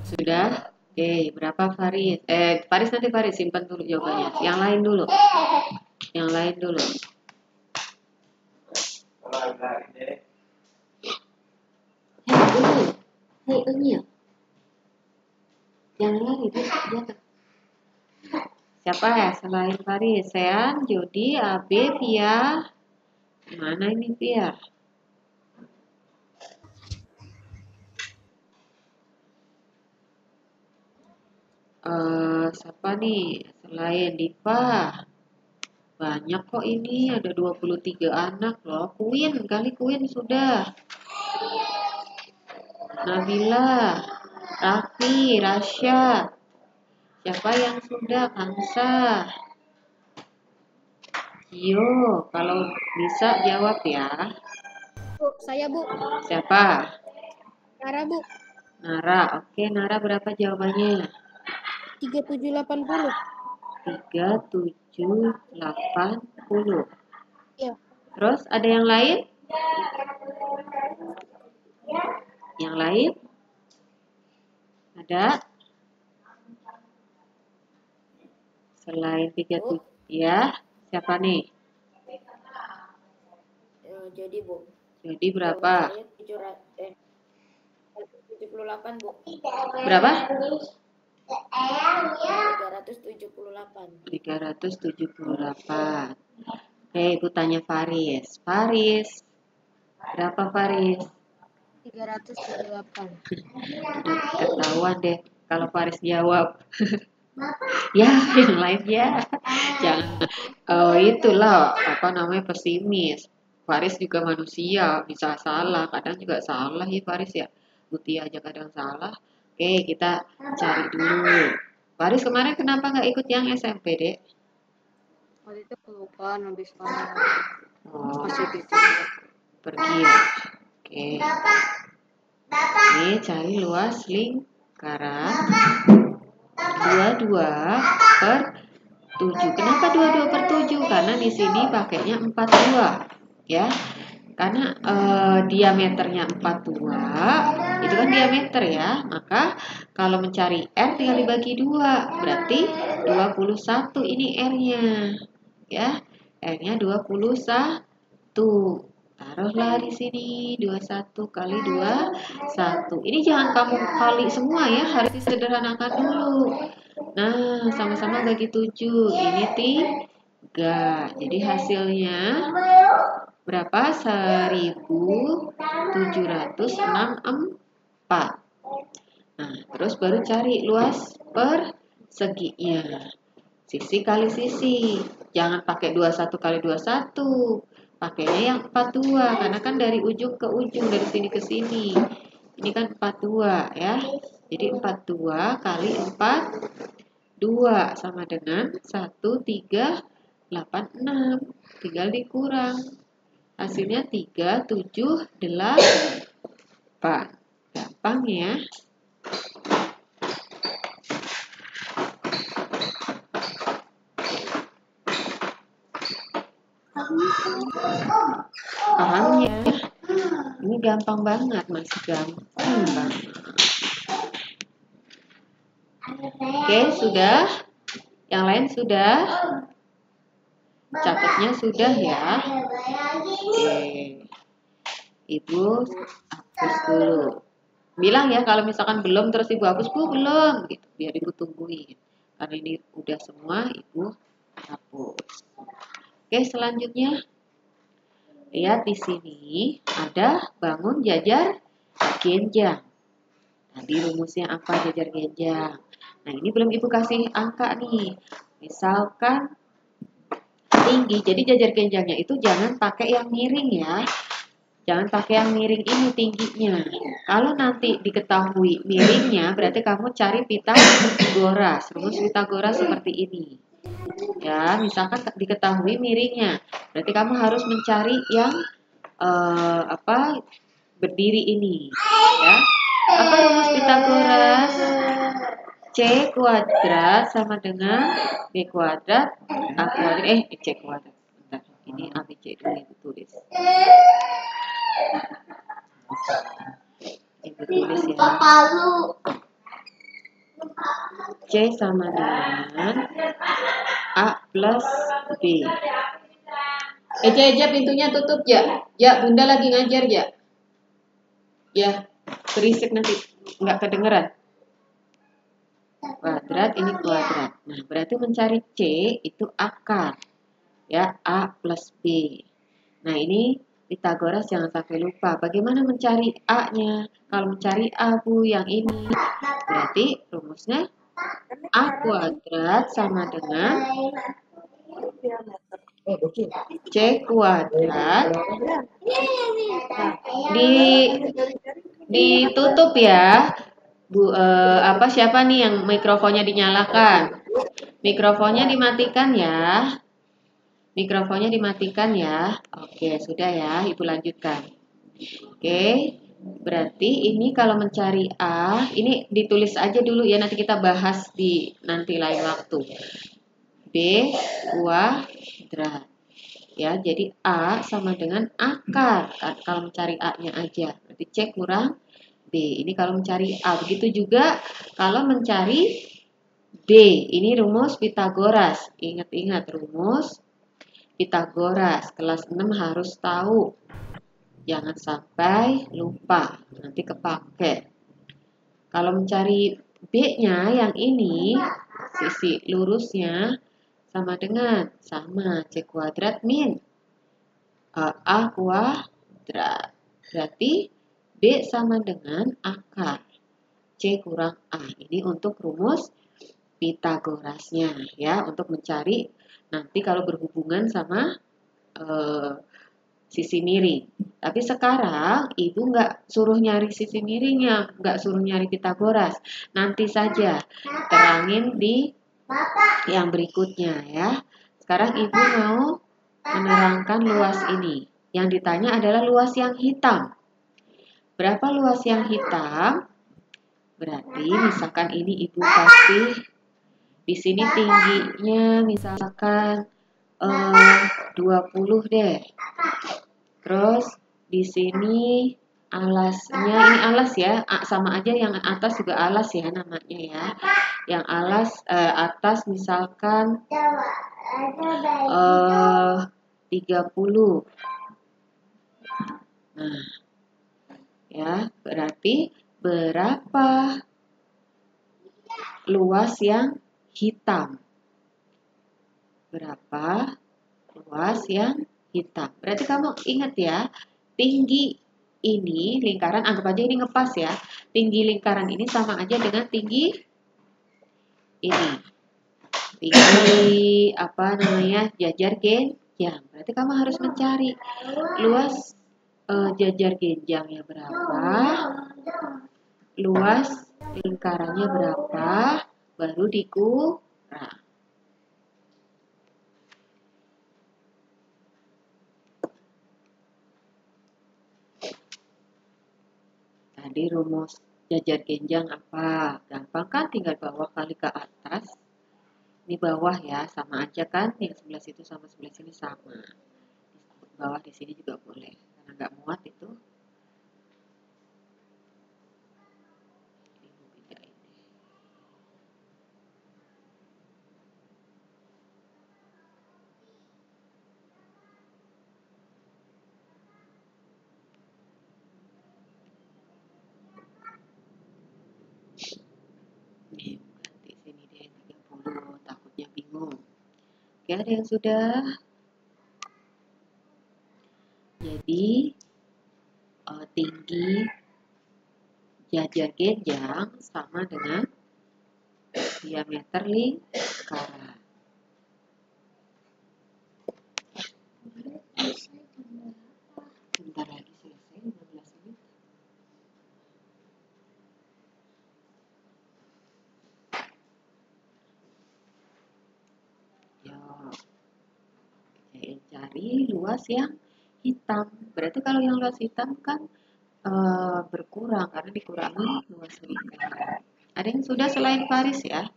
Sudah? Oke, berapa Faris? Faris nanti Faris simpan dulu jawabannya. Yang lain dulu. Yang lain dulu. Hei, Emil. Yang lain itu siapa ya selain Faris? Sean, Jody, Abe, Pia. Mana ini Pia? Siapa nih selain Diva? Banyak kok ini, ada 23 anak loh. Queen sudah. Nabila, Raffi, Rasya. Siapa yang sudah? Kansa. Yo, kalau bisa jawab ya. Bu, saya Bu. Siapa? Nara Bu. Nara. Oke, Nara berapa jawabannya? 3780. 3780. Iya. Terus ada yang lain? Yang lain? Ada? Selain 37. Ya, siapa nih? Jadi Bu. Jadi berapa? Saya 78 Bu. Berapa? 378. 378. Oke, Ibu tanya Faris. Faris, berapa Faris? 378. Udah ketahuan deh kalau Faris jawab. Ya, yang lain ya. Jangan. Oh, itulah apa namanya pesimis. Faris juga manusia, bisa salah. Kadang juga salah ya Faris ya. Mutia aja kadang salah. Oke, kita cari dulu. Faris kemarin kenapa nggak ikut yang SMP, Dek? Waktu itu kelupaan habis sekolah. Oh, Masih gitu. pergi ya. Oke. Ini cari luas lingkaran 22 per 7. Kenapa 22 per 7? Karena di sini pakainya 42. Ya. Karena diameternya 42, itu kan diameter ya. Maka kalau mencari R tinggal dibagi 2. Berarti 21 ini R-nya. Ya. R-nya 21. Taruhlah di sini 21 kali 21. Ini jangan kamu kali semua ya, harus disederhanakan dulu. Nah, sama-sama bagi 7. Ini 3. Jadi hasilnya berapa? 1764. Nah, terus baru cari luas perseginya. Sisi kali sisi. Jangan pakai 21 kali 21. Pakainya yang 42 karena kan dari ujung ke ujung, dari sini ke sini. Ini kan 42 ya. Jadi 42 kali 42 sama dengan 1386. Tinggal dikurang. Hasilnya 378. Gampang ya. Paham ya? Ini gampang banget, masih gampang banget. Oke, sudah? Yang lain sudah? Catatnya sudah ya? Oke. Ibu hapus dulu. Bilang ya kalau misalkan belum terus Ibu hapus, Bu belum gitu. Biar Ibu tungguin. Karena ini udah semua Ibu hapus. Oke, selanjutnya lihat di sini ada bangun jajar genjang. Tadi rumusnya apa jajar genjang? Nah, ini belum Ibu kasih angka nih. Misalkan tinggi, jadi jajar genjangnya itu jangan pakai yang miring ya. Jangan pakai yang miring ini tingginya. Kalau nanti diketahui miringnya, berarti kamu cari Pitagoras. Rumus Pitagoras seperti ini. Ya, misalkan diketahui miringnya, berarti kamu harus mencari yang berdiri ini. Ya, apa rumus Pitagoras? C kuadrat sama dengan B kuadrat A kuadrat C kuadrat. Bentar, ini ABC dulu Ibu tulis. Ibu tulis ya. C sama dengan A plus B. Eja, pintunya tutup ya. Ya, Bunda lagi ngajar ya. Ya, berisik nanti nggak kedengeran. Kuadrat ini kuadrat. Nah, berarti mencari C itu akar. Ya, A plus B. Nah, ini Pitagoras jangan sampai lupa. Bagaimana mencari A-nya? Kalau mencari A, Bu, yang ini. Berarti rumusnya A kuadrat sama dengan C kuadrat. Ditutup ya. Bu, siapa nih yang mikrofonnya dinyalakan? Mikrofonnya dimatikan ya. Mikrofonnya dimatikan ya. Oke, sudah ya. Ibu lanjutkan. Oke, berarti ini kalau mencari A, ini ditulis aja dulu ya. Nanti kita bahas di nanti lain waktu. B kuadrat. ya. Jadi A sama dengan akar kalau mencari A-nya aja. Berarti C kurang B. Ini kalau mencari A. Begitu juga kalau mencari B. Ini rumus Pitagoras. Ingat-ingat rumus Pitagoras. Kelas 6 harus tahu. Jangan sampai lupa. Nanti kepake. Kalau mencari B-nya yang ini, sisi lurusnya sama dengan C kuadrat min A kuadrat. Berarti B sama dengan akar C kurang A. Ini untuk rumus Pitagorasnya ya, untuk mencari nanti kalau berhubungan sama sisi miring. Tapi sekarang ibu nggak suruh nyari sisi miringnya, nggak suruh nyari Pitagoras. Nanti saja terangin di yang berikutnya ya. Sekarang ibu mau menerangkan luas ini. Yang ditanya adalah luas yang hitam. Berapa luas yang hitam? Berarti misalkan ini ibu kasih di sini tingginya misalkan 20 deh. Terus di sini alasnya, ini alas ya, sama aja yang atas juga alas ya namanya ya. Yang alas atas misalkan 30. Nah, ya, berarti berapa luas yang hitam? Berapa luas yang hitam? Berarti kamu ingat ya, tinggi ini lingkaran, anggap aja ini ngepas ya. Tinggi lingkaran ini sama aja dengan tinggi ini. Tinggi apa namanya? Jajar genjang. Berarti kamu harus mencari luas jajar genjangnya berapa, luas lingkarannya berapa, baru dikurang. Tadi rumus jajar genjang apa? Gampang kan, tinggal bawah kali ke atas. Ini bawah ya, sama aja kan, yang sebelah situ sama sebelah sini sama. Bawah di sini juga boleh, karena nggak muat itu. Nih, ganti sini deh 30, takutnya bingung. Oke, ada yang sudah? Jadi tinggi jajar genjang sama dengan diameter lingkaran. Bentar lagi selesai, 15 menit. Yuk, cari luas yang hitam. Berarti kalau yang luas hitam kan berkurang karena dikurangi luas lingkaran. Ada yang sudah selain Faris ya?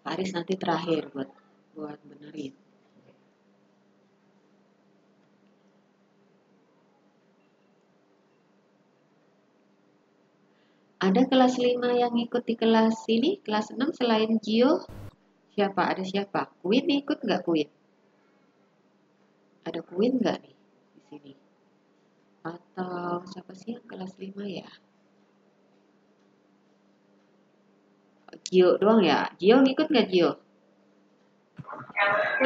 Faris nanti terakhir buat benerin. Ada kelas 5 yang ikut di kelas ini, kelas 6 selain Gio? Siapa? Ada siapa? Queen ikut nggak Queen? Ada Queen nggak nih di sini? Atau siapa sih yang kelas 5 ya? Gio doang ya? Gio ngikut nggak Gio?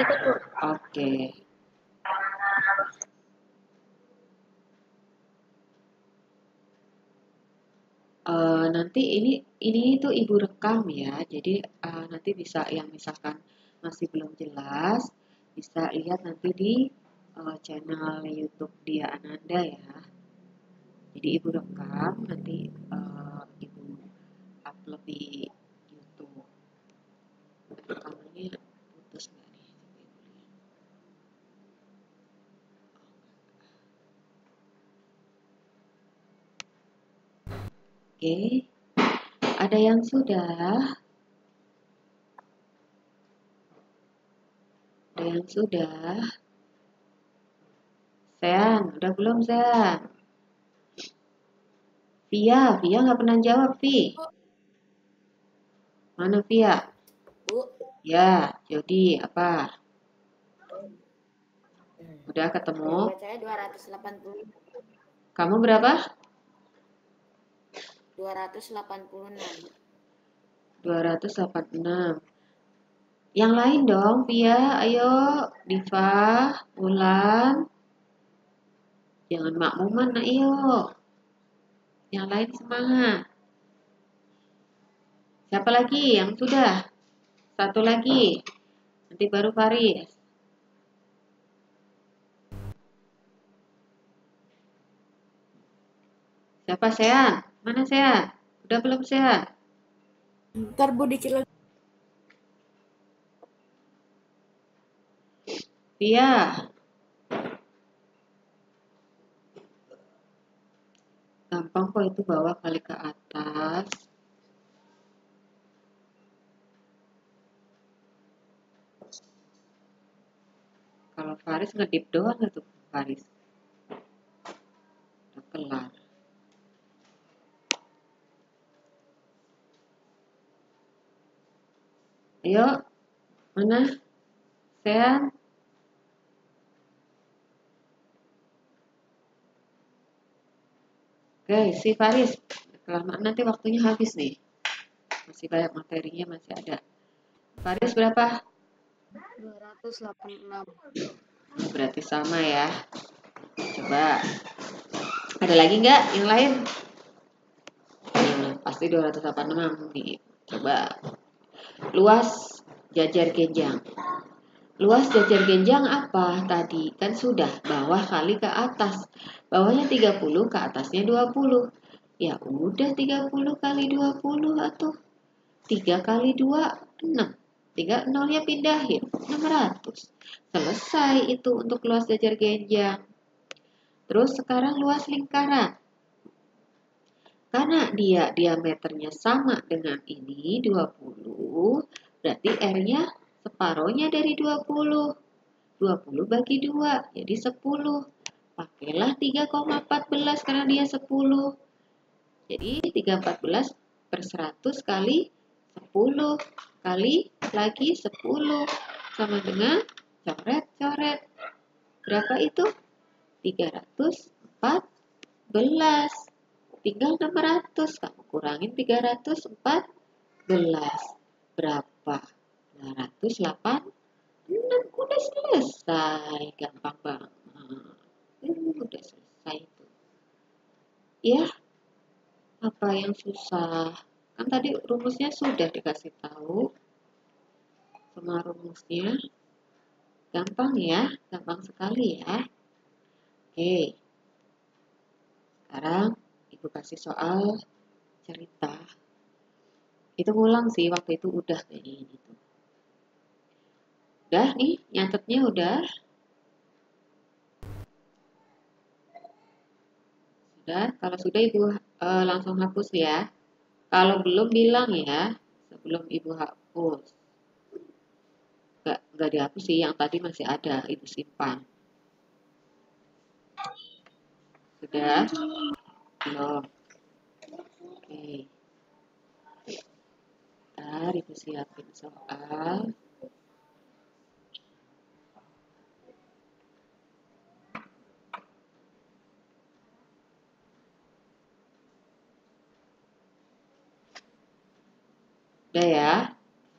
Ikut Bu. Oke. Nanti ini itu ibu rekam ya, jadi nanti bisa yang misalkan masih belum jelas, bisa lihat nanti di channel YouTube Dia Ananda ya. Jadi ibu rekam, nanti ibu upload di YouTube. Rekamannya putus nggak nih? Coba ibu lihat. Oke, ada yang sudah? Ada yang sudah? Sean, udah belum Sean? Via nggak pernah jawab, Vi. Mana Via? Bu. Ya, Jody, apa? Udah ketemu? Buat saya 280. Kamu berapa? 286. 286. Yang lain dong, Via, ayo. Diva, Ulan. Jangan makmuman, nak, ayo. Yang lain semangat. Siapa lagi yang sudah? Satu lagi. Nanti baru Faris. Siapa Sean? Mana Sean? Udah belum Sean? Ntar Bu dikit lagi. Via. Gampang kok itu, bawah kali ke atas. Kalau Faris ngedip doang itu Faris. Udah kelar. Ayo. Mana? Sean? Oke, si Faris. Kelamaan nanti waktunya habis nih. Masih banyak materinya, masih ada. Faris berapa? 286. Berarti sama ya. Coba. Ada lagi nggak yang lain? Pasti 286 nih. Coba. Luas jajar genjang. Luas jajar genjang apa? Tadi kan sudah bawah kali ke atas. Bawahnya 30, ke atasnya 20. Ya udah 30 kali 20 atau 3 kali 2, 6. 3 nolnya pindahin, 600. Selesai itu untuk luas jajar genjang. Terus sekarang luas lingkaran. Karena dia diameternya sama dengan ini 20, berarti R-nya separohnya dari 20. 20 bagi 2, jadi 10. Pakailah 3,14 karena dia 10. Jadi 314 per 100 kali 10 kali lagi 10 sama dengan coret-coret. Berapa itu? 314. Tinggal 600. Kamu kurangin 314. Berapa? 286. Udah selesai. Gampang banget. Udah selesai itu. Ya, apa yang susah? Kan tadi rumusnya sudah dikasih tahu. Semua rumusnya. Gampang ya. Gampang sekali ya. Oke. Sekarang Ibu kasih soal cerita. Itu ngulang sih, waktu itu udah kayaknya ini tuh. Udah nih, nyatetnya udah. Sudah, kalau sudah Ibu langsung hapus ya. Kalau belum bilang ya, sebelum Ibu hapus. Nggak dihapus sih, yang tadi masih ada, Ibu simpan. Sudah? Belum. Oke. Ntar Ibu siapin soal. Udah ya,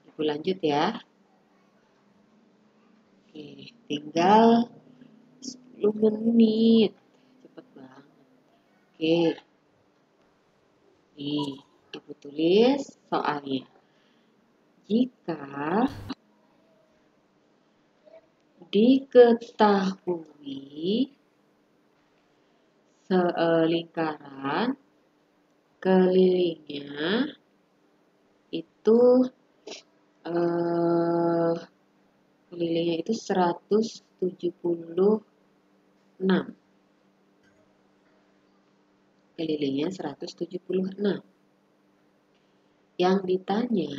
Ibu lanjut ya. Oke, tinggal 10 menit. Cepet banget. Oke. Nih, Ibu tulis soalnya. Jika diketahui lingkaran kelilingnya itu kelilingnya itu 176. Kelilingnya 176. Yang ditanya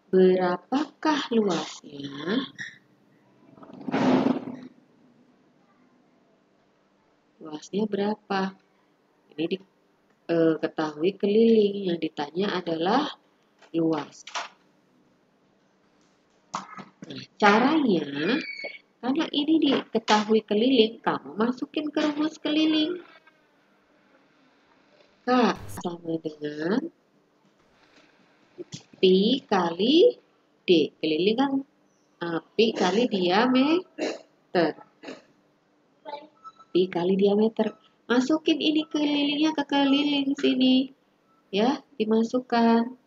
berapakah luasnya? Luasnya berapa? Ini diketahui keliling. Yang ditanya adalah luas. Nah, caranya, karena ini diketahui keliling, kamu masukin ke rumus keliling. K sama dengan Pi kali D. Keliling kan Pi kali diameter. Pi kali diameter. Masukin ini kelilingnya ke keliling sini. Ya, dimasukkan.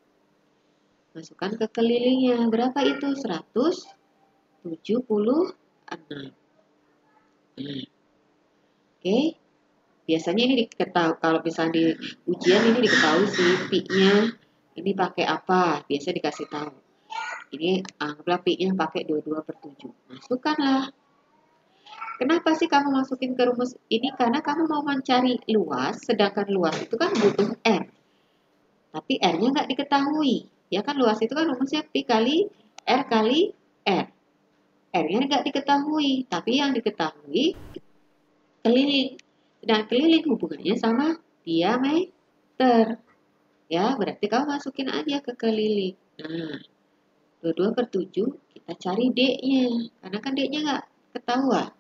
Masukkan ke kelilingnya. Berapa itu? 176. Oke. Biasanya ini diketahui, kalau misalnya di ujian ini diketahui sih pi-nya ini pakai apa. Biasa dikasih tahu. Ini anggaplah pi-nya pakai 22/7. Masukkanlah. Kenapa sih kamu masukin ke rumus ini? Karena kamu mau mencari luas, sedangkan luas itu kan butuh R. Tapi R-nya nggak diketahui. Ya kan luas itu kan rumusnya pi kali R kali R. R-nya nggak diketahui, tapi yang diketahui keliling. Dan keliling hubungannya sama diameter. Ya, berarti kamu masukin aja ke keliling. Nah, 22/7 kita cari D-nya. Karena kan D-nya nggak ketahuan.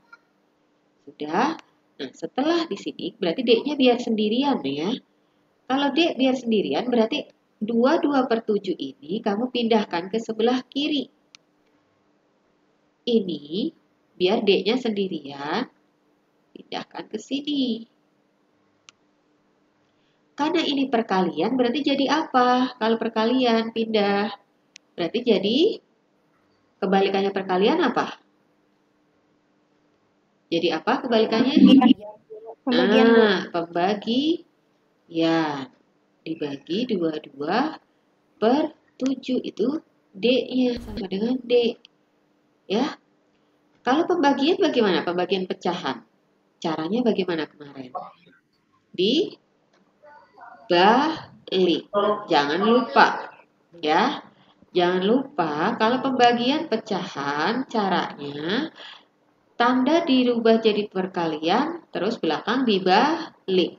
Sudah. Nah, setelah di sini berarti D-nya biar sendirian ya. Kalau D biar sendirian berarti 22/7 ini kamu pindahkan ke sebelah kiri. Ini biar D-nya sendirian, pindahkan ke sini. Karena ini perkalian berarti jadi apa? Kalau perkalian pindah. Berarti jadi kebalikannya perkalian apa? Jadi apa kebalikannya? Pembagian. Nah, pembagian. Dibagi 22/7 itu D-nya sama dengan D. Ya. Kalau pembagian bagaimana? Pembagian pecahan. Caranya bagaimana kemarin? Dibalik. Jangan lupa. Ya. Jangan lupa kalau pembagian pecahan caranya tanda dirubah jadi perkalian terus belakang dibalik.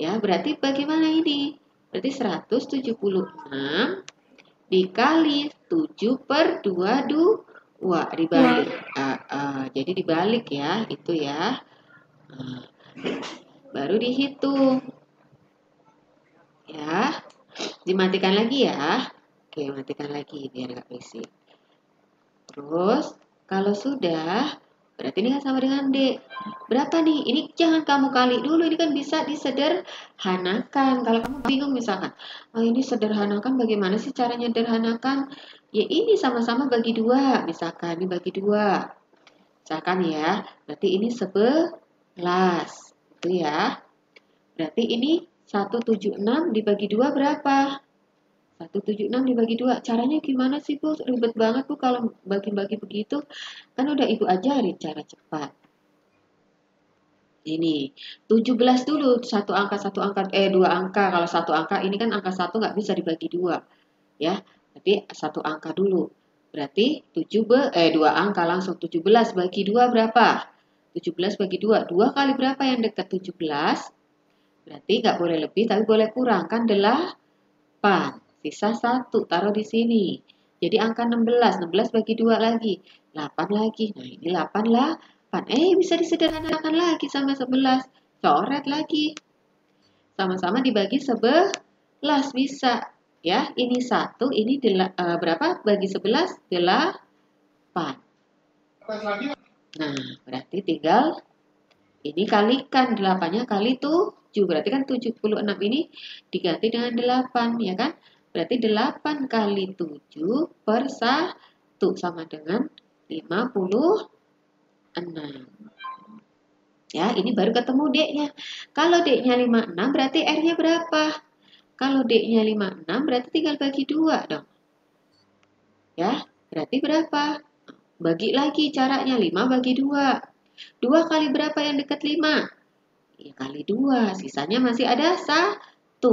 Ya, berarti bagaimana ini? Berarti 176 dikali 7/22 dibalik. Jadi dibalik ya, itu ya. Baru dihitung. Ya. Dimatikan lagi ya. Oke, matikan lagi biar nggak berisik. Terus, kalau sudah, berarti ini kan sama dengan D. Berapa nih? Ini jangan kamu kali dulu, ini kan bisa disederhanakan. Kalau kamu bingung misalkan, ini sederhanakan bagaimana sih caranya sederhanakan? Ya ini sama-sama bagi 2, misalkan ini bagi 2. Misalkan ya, berarti ini 11. Itu ya. Berarti ini 176 dibagi 2 berapa? 176 dibagi 2. Caranya gimana sih, Bu? Ribet banget, Bu, kalau bagi-bagi begitu. Kan udah Ibu ajarin cara cepat. Ini, 17 dulu. Dua angka. Kalau satu angka, ini kan angka 1 nggak bisa dibagi 2. Ya, tapi satu angka dulu. Berarti 2 angka langsung. 17 bagi 2 berapa? 17 bagi 2. 2 kali berapa yang dekat 17? Berarti nggak boleh lebih, tapi boleh kurang. Kan 8. Sisa 1, taruh di sini. Jadi angka 16, 16 bagi 2 lagi, 8 lagi. Nah, ini 8. Bisa disederhanakan lagi sama 11. Coret lagi. Sama-sama dibagi 11, bisa. Ya, ini 1, ini berapa? Bagi 11, 8. Nah, berarti tinggal ini kalikan 8-nya kali 7. Berarti kan 76 ini diganti dengan 8, ya kan? Berarti 8 kali 7 per 1 sama dengan 56. Ya, ini baru ketemu D-nya. Kalau D-nya 56 berarti R-nya berapa? Kalau D-nya 56 berarti tinggal bagi 2 dong. Ya, berarti berapa? Bagi lagi caranya 5 bagi 2. 2 kali berapa yang dekat 5? Ya, kali 2. Sisanya masih ada 1.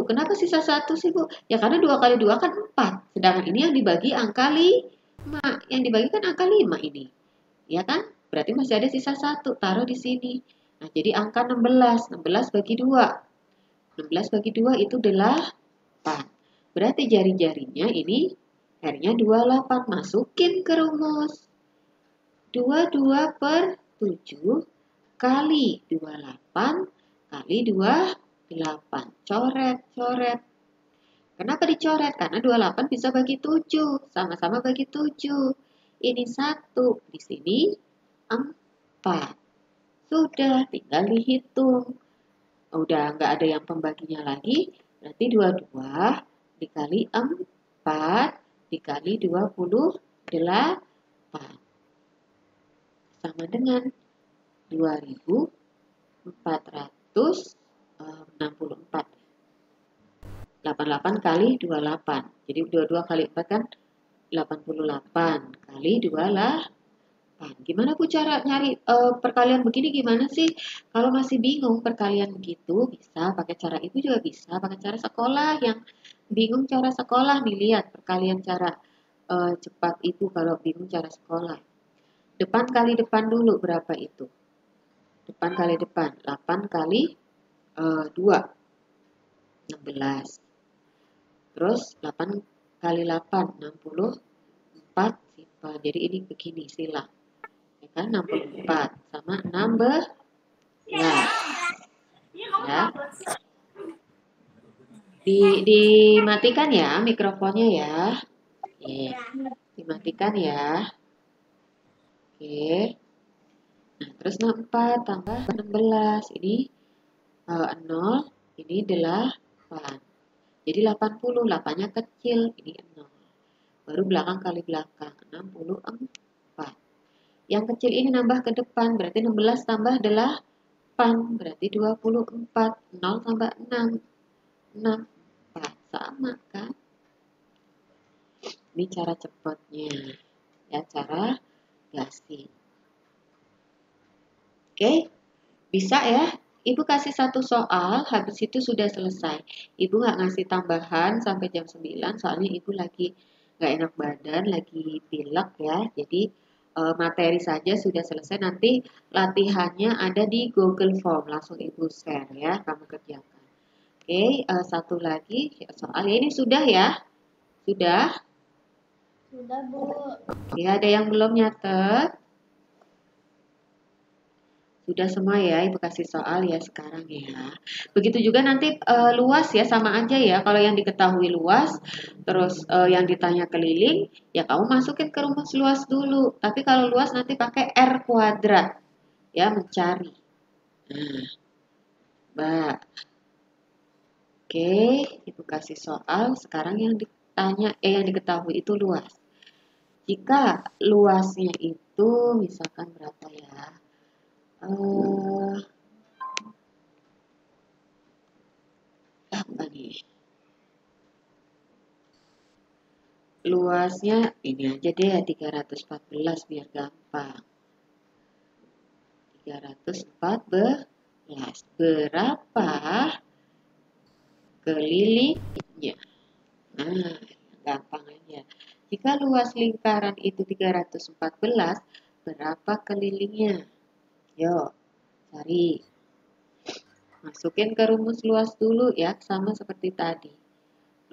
Kenapa sisa 1 sih, Bu? Ya karena 2 kali 2 kan 4. Sedangkan ini yang dibagi angka 5. Yang dibagi kan angka 5 ini. Ya kan? Berarti masih ada sisa 1, taruh di sini. Nah, jadi angka 16. 16 bagi 2. 16 bagi 2 itu 8. Berarti jari-jarinya ini R-nya 28. Masukin ke rumus. 22 per 7 kali 28 kali 28. Coret, coret. Kenapa dicoret? Karena 28 bisa bagi 7. Sama-sama bagi 7. Ini 1. Di sini 4. Sudah, tinggal dihitung. Udah nggak ada yang pembaginya lagi. Berarti 22 dikali 4 dikali 28. Sama dengan 2464. 88 kali 28. Jadi 22 kali 4 kan 88 kali 28. Gimana Bu cara nyari perkalian begini gimana sih? Kalau masih bingung perkalian begitu bisa pakai cara itu juga bisa pakai cara sekolah yang bingung cara sekolah nih lihat perkalian cara cepat itu kalau bingung cara sekolah. Depan kali depan dulu berapa itu? Depan kali depan 8 kali 2 16. Terus 8 kali 8 64 simpan. Jadi ini begini silang. Ya kan 64 sama 16. Ya. Dimatikan ya mikrofonnya ya. Oke. Dimatikan ya. Oke. Nah, terus 64 tambah 16. Ini 0, ini 8. Jadi 80, 8-nya kecil, ini 0. Baru belakang kali belakang, 64. Yang kecil ini nambah ke depan, berarti 16 tambah 8, berarti 24. 0 tambah 6, 64. Sama kan? Ini cara cepatnya. Ya, cara gasing. Oke, bisa ya? Ibu kasih satu soal, habis itu sudah selesai. Ibu nggak ngasih tambahan sampai jam 9, soalnya ibu lagi nggak enak badan, lagi pilek ya. Jadi materi saja sudah selesai, nanti latihannya ada di Google Form, langsung ibu share ya, kamu kerjakan. Oke, satu lagi soal ini sudah ya? Sudah? Sudah, Bu. Oke, ada yang belum nyatet? Sudah semua ya, Ibu kasih soal ya sekarang ya. Begitu juga nanti luas ya, sama aja ya. Kalau yang diketahui luas, terus yang ditanya keliling, ya kamu masukin ke rumus luas dulu. Tapi kalau luas nanti pakai R kuadrat, ya mencari. Nah, Mbak. Oke, Ibu kasih soal. Sekarang yang ditanya, yang diketahui itu luas. Jika luasnya itu misalkan berapa ya? Apa nih? Luasnya ini aja deh 314 biar gampang. 314 berapa kelilingnya? Nah, gampang aja. Jika luas lingkaran itu 314, berapa kelilingnya? Yuk, cari. Masukin ke rumus luas dulu ya, sama seperti tadi.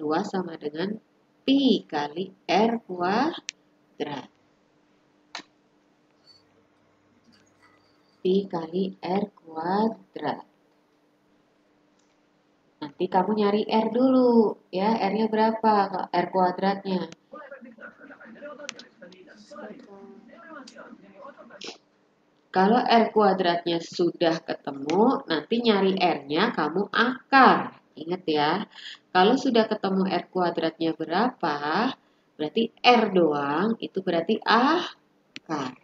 Luas sama dengan pi kali R kuadrat. Pi kali R kuadrat. Nanti kamu nyari R dulu, ya. R-nya berapa? R kuadratnya. Kalau R kuadratnya sudah ketemu, nanti nyari R-nya kamu akar. Ingat ya, kalau sudah ketemu R kuadratnya berapa, berarti R doang, itu berarti akar.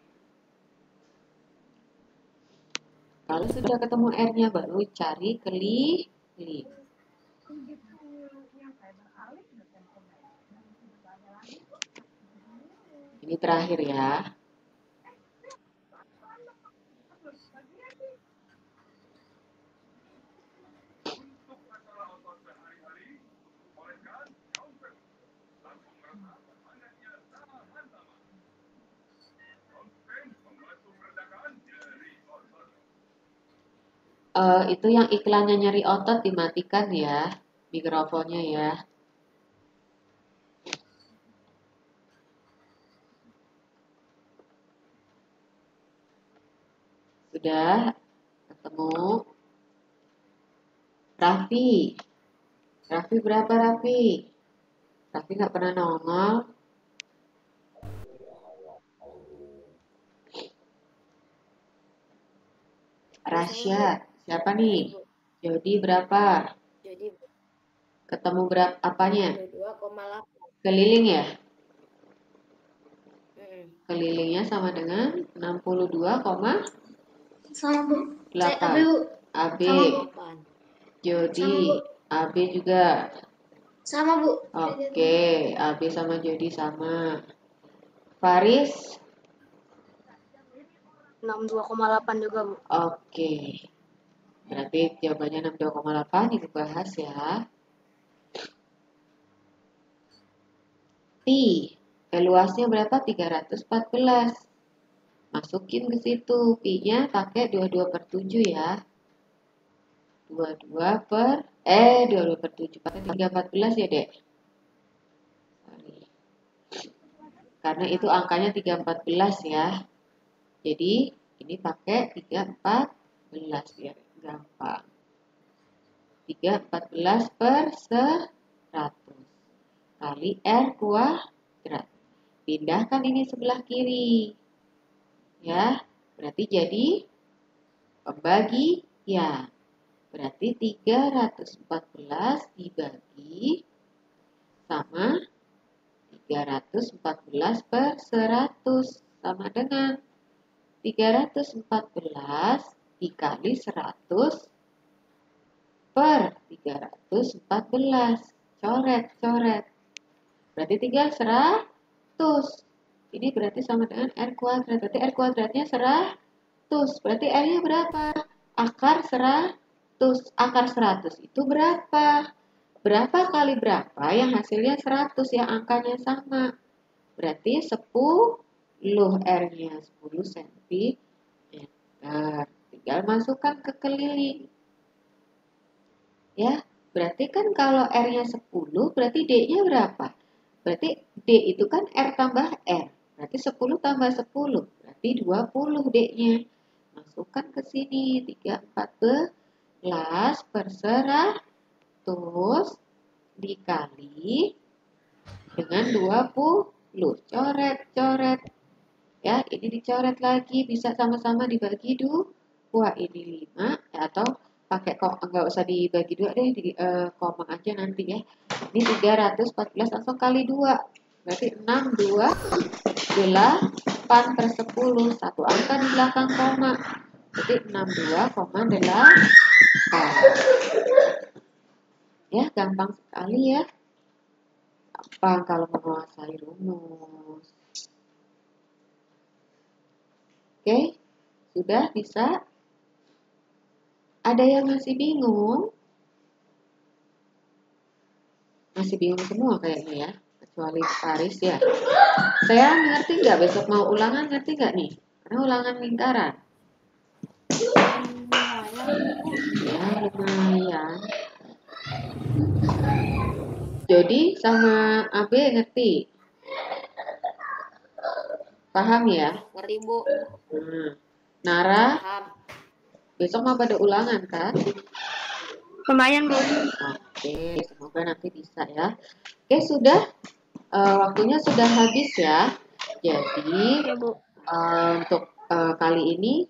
Kalau sudah ketemu R-nya, baru cari keliling. Ini terakhir ya. Itu yang iklannya nyeri otot dimatikan ya, mikrofonnya ya. Sudah ketemu? Raffi. Raffi berapa Raffi? Raffi nggak pernah nongol. Rasya. Siapa nih? Jody berapa? Jadi Ketemu berapa apanya? 2,8. Keliling ya? Mm. Kelilingnya sama dengan 62,8. Sama Bu. AB Bu. AB. Sama Bu. Jody. Sama, Bu. AB juga. Sama Bu. Oke, AB sama Jody sama. Faris? 62,8 juga Bu. Oke. Berarti jawabannya 62,8 ibu bahas ya. T. Luasnya berapa? 314. Masukin ke situ. Pi-nya pakai 22/7 ya. 22/7 pakai 314 ya, Dek. Sorry. Karena itu angkanya 314 ya. Jadi ini pakai 314 biar gampang. 314/100 kali R kuadrat. Pindahkan ini sebelah kiri. Ya, berarti jadi pembagian. Berarti 314 dibagi sama 314/100 sama dengan 314 dikali 100 per 314. Coret. Berarti tinggal 100. Ini berarti sama dengan R kuadrat. Berarti R kuadratnya 100. Berarti R-nya berapa? Akar 100. Akar 100 itu berapa? Berapa kali berapa yang hasilnya 100 yang angkanya sama? Berarti 10. R-nya 10 cm. Tinggal masukkan ke keliling. Ya, berarti kan kalau R-nya 10, berarti D-nya berapa? Berarti D itu kan R tambah R. Berarti 10 tambah 10. Berarti 20 D-nya. Masukkan ke sini. 314/100 dikali dengan 20. Coret. Ya, ini dicoret lagi. Bisa sama-sama dibagi 2. Ini 5. Atau pakai kok nggak usah dibagi 2 deh. Koma aja nanti ya. Ini 314 langsung kali 2. Berarti 628/10. Satu angka di belakang koma. Jadi 62,8. Ya, gampang sekali ya. Gampang kalau menguasai rumus. Oke, sudah bisa? Ada yang masih bingung? Masih bingung semua kayaknya ya, kecuali Paris ya. Saya ngerti nggak besok mau ulangan, ngerti nggak nih? Karena ulangan lingkaran. Ya, lumayan. Jody sama AB ngerti? Paham ya? Ngerti Bu. Nara, Paham. besok mau pada ulangan kan? Lumayan Bu. Oke, semoga nanti bisa ya. Oke, sudah. Waktunya sudah habis ya. Jadi, Ya Bu. untuk kali ini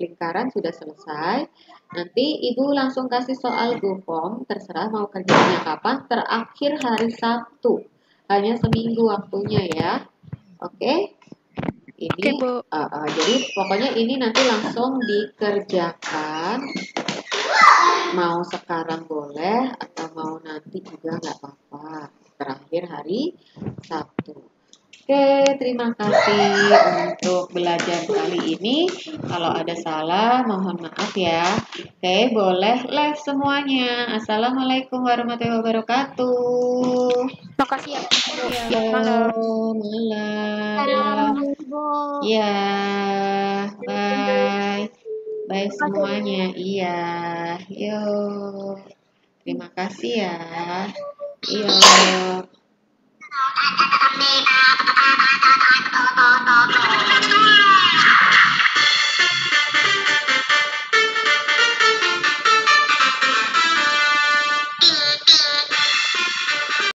lingkaran sudah selesai. Nanti Ibu langsung kasih soal Go Form, terserah mau kerjanya kapan, terakhir hari Sabtu. Hanya seminggu waktunya ya. Oke? Ini Oke, Bu. jadi pokoknya ini nanti langsung dikerjakan. Mau sekarang boleh atau mau nanti juga nggak apa-apa. Terakhir hari Sabtu. Oke, terima kasih untuk belajar kali ini. Kalau ada salah, mohon maaf ya. Oke, boleh live semuanya. Assalamualaikum warahmatullahi wabarakatuh. Makasih ya. Ya, malam. Halo Bu. Ya, bye. Bye semuanya. Iya. Yuk. Terima kasih ya. Yuk.